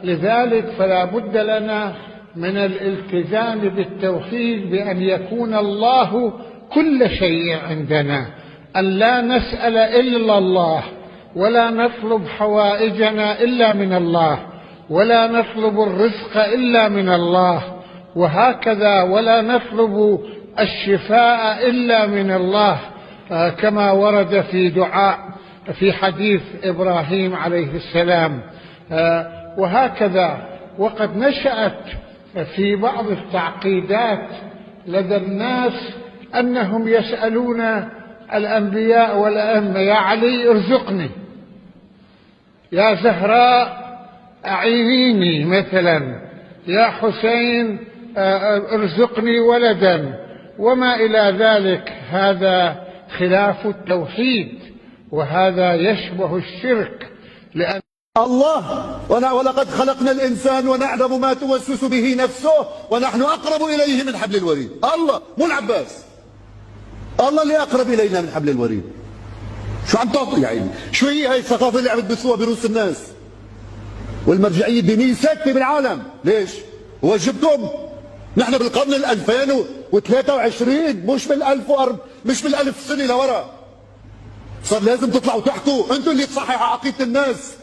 لذلك فلا بد لنا من الالتزام بالتوحيد، بأن يكون الله كل شيء عندنا، أن لا نسأل إلا الله، ولا نطلب حوائجنا إلا من الله، ولا نطلب الرزق إلا من الله، وهكذا ولا نطلب الشفاء إلا من الله، كما ورد في دعاء في حديث إبراهيم عليه السلام. وهكذا وقد نشأت في بعض التعقيدات لدى الناس أنهم يسألون الأنبياء والأئمة: يا علي ارزقني، يا زهراء أعينيني مثلا، يا حسين ارزقني ولدا، وما إلى ذلك. هذا خلاف التوحيد، وهذا يشبه الشرك، لأن الله ولقد خلقنا الإنسان ونعلم ما توسوس به نفسه ونحن أقرب إليه من حبل الوريد. الله مو العباس، الله اللي أقرب إلينا من حبل الوريد. شو عم تعطي يعني؟ شو هي هاي الثقافة اللي عم تبثوها برؤوس الناس؟ والمرجعية الدينية ساكتة بالعالم. ليش؟ وجبتم. نحن بالقرن 2023، مش بال1000 سنة لورا. صار لازم تطلعوا تحكوا، انتم اللي تصححوا عقيدة الناس.